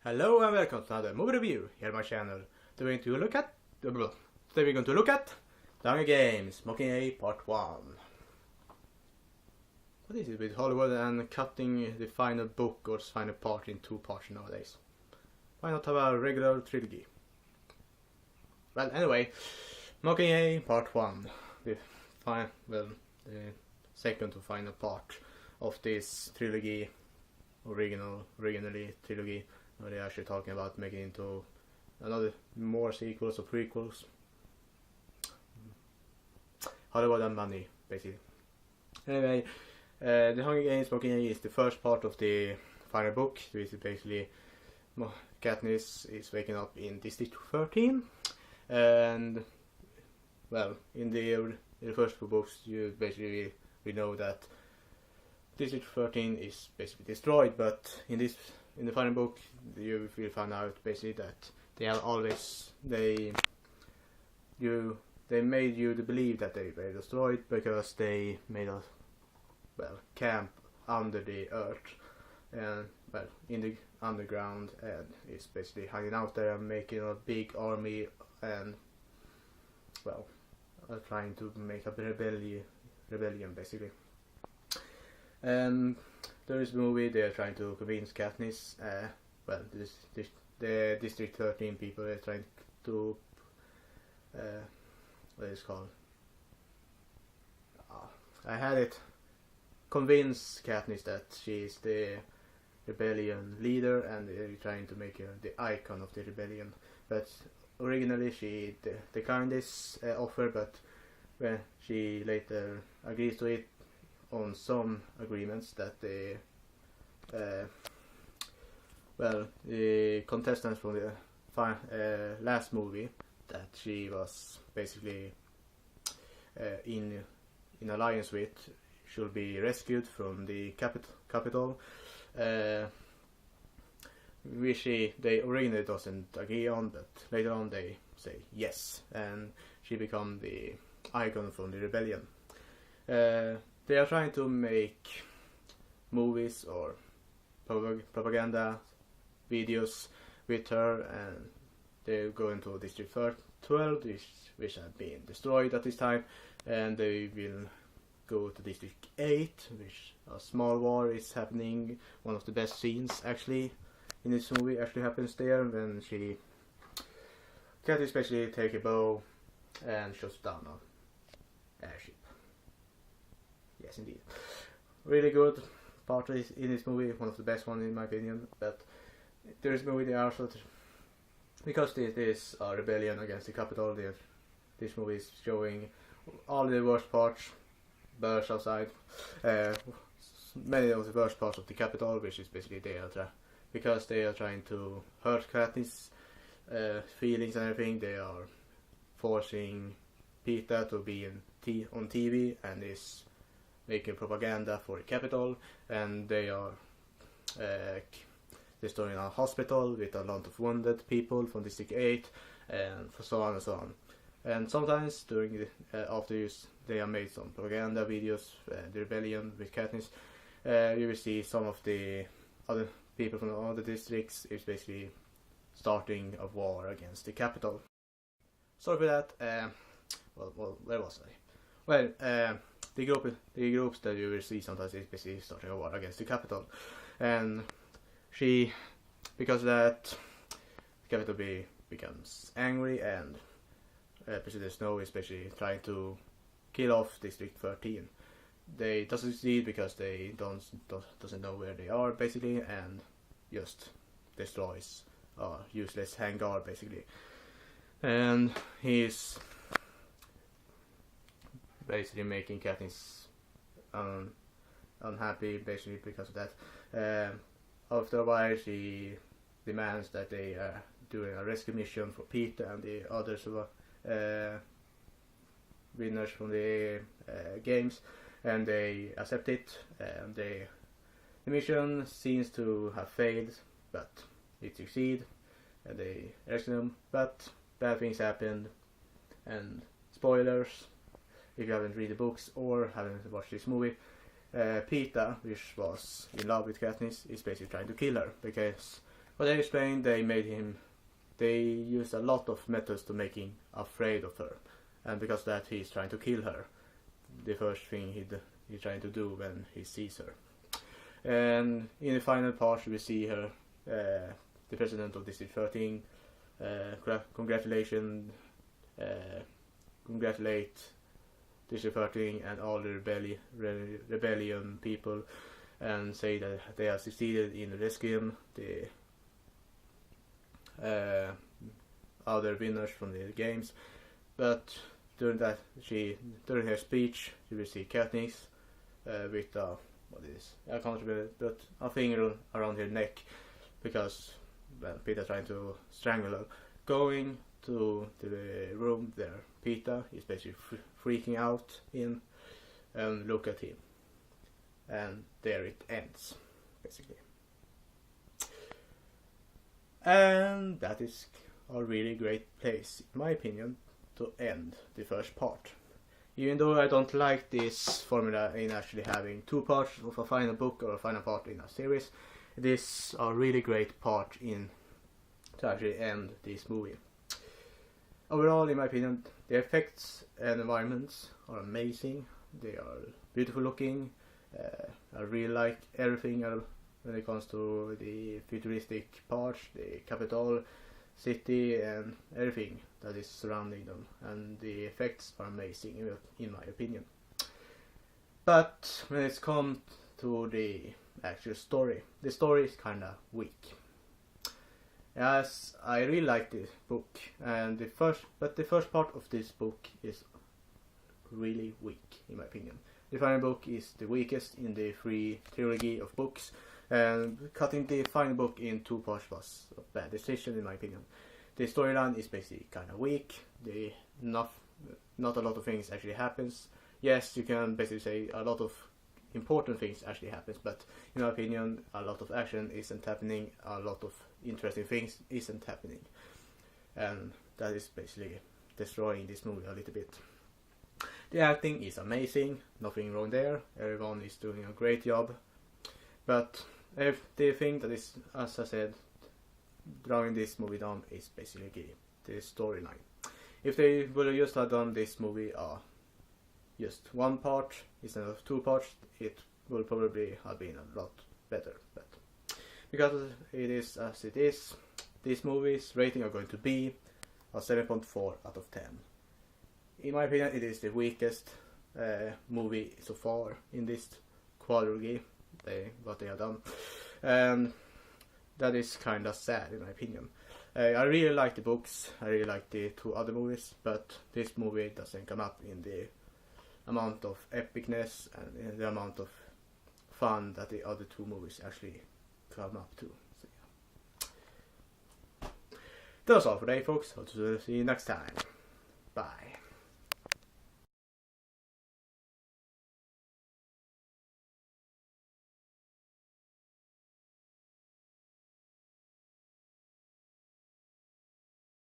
Hello and welcome to another movie review here on my channel. Today we're going to look at The Hunger Games, Mockingjay Part 1. What is it with Hollywood and cutting the final book or final part in two parts nowadays? Why not have a regular trilogy? Well, anyway, Mockingjay Part 1. The second to final part of this trilogy, originally trilogy. Now they're actually talking about making it into another more sequels or prequels. Hollywood and money, basically. Anyway, The Hunger Games Mockingjay is the first part of the final book, which is basically Katniss is waking up in District 13, and well, in the first two books, we know that District 13 is basically destroyed, but in the final book, you will find out basically that they made you to believe that they were destroyed because they made a camp under the earth and in the underground, and it's basically hanging out there and making a big army and trying to make a rebellion basically. And there is a movie they are trying to convince Katniss, the District 13 people are trying to, what is it called? I had it, convince Katniss that she is the rebellion leader, and they're trying to make her the icon of the rebellion. But originally she declined this offer, but when she later agrees to it on some agreements that the contestants from the last movie that she was basically in alliance with should be rescued from the capital, which they originally doesn't agree on, but later on they say yes, and she become the icon from the rebellion. They are trying to make movies or propaganda videos with her, and they go into District 12, which have been destroyed at this time, and they will go to District 8, which a small war is happening. One of the best scenes actually in this movie actually happens there when she can especially take a bow and shoots down an airship. Yes, indeed. Really good part in this movie, one of the best ones in my opinion. But there is a movie there also, because this is a rebellion against the capital. This movie is showing all the worst parts, birds outside, many of the worst parts of the capital, which is basically because they are trying to hurt Katniss' feelings and everything. They are forcing Peeta to be on TV and is making propaganda for the capital, and they are destroying a hospital with a lot of wounded people from District 8, and so on and so on. And sometimes during after they have made some propaganda videos, the rebellion with Katniss, you will see some of the other people from the other districts is basically starting a war against the capital. Sorry for that. Where was I? Well, the groups that you will see sometimes is basically starting a war against the capital, and because of that, the capital becomes angry, and President Snow is basically trying to kill off District 13. They doesn't succeed because they doesn't know where they are basically, and just destroys a useless hangar basically, and he's basically making Katniss unhappy basically because of that. After a while, she demands that they are doing a rescue mission for Peeta and the others who are winners from the games, and they accept it. The mission seems to have failed, but it succeeds, and they rescue them. But bad things happen, and spoilers if you haven't read the books or haven't watched this movie. Peeta, which was in love with Katniss, is basically trying to kill her because But they explained they used a lot of methods to make him afraid of her, and because of that he's trying to kill her. The first thing he's trying to do when he sees her. And in the final part we see her, the president of District 13, congratulate District 13 and all the rebellion people, and say that they have succeeded in rescuing the other winners from the games. But during her speech, you will see Katniss with what is I can't remember, but a finger around her neck, because Peter trying to strangle her. Going to the room there, Peter is basically freaking out in, and look at him, and there it ends, basically. And that is a really great place, in my opinion, to end the first part. Even though I don't like this formula in actually having two parts of a final book or a final part in a series, it is a really great part to actually end this movie. Overall, in my opinion, the effects and environments are amazing. They are beautiful looking. I really like everything when it comes to the futuristic parts, the capital city, and everything that is surrounding them. And the effects are amazing, in my opinion. But when it comes to the actual story, the story is kinda weak. Yes, I really like this book, and the first part of this book is really weak, in my opinion. The final book is the weakest in the three trilogy of books, and cutting the final book in two parts was a bad decision, in my opinion. The storyline is basically kind of weak. Not a lot of things actually happens. Yes, you can basically say a lot of important things actually happens, but in my opinion, a lot of action isn't happening. A lot of interesting things isn't happening, and that is basically destroying this movie a little bit. The acting is amazing, nothing wrong there. Everyone is doing a great job, but if the thing that is, as I said, drawing this movie down is basically the storyline. If they would have just have done this movie just one part instead of two parts, it would probably have been a lot better. But because it is as it is, this movie's rating are going to be a 7.4 out of 10. In my opinion, it is the weakest movie so far in this quadrilogy, what they have done, and that is kind of sad, in my opinion. I really like the books, I really like the two other movies, but this movie doesn't come up in the amount of epicness and in the amount of fun that the other two movies actually come up to. So, yeah. That's all for today, folks. Hope to see you next time.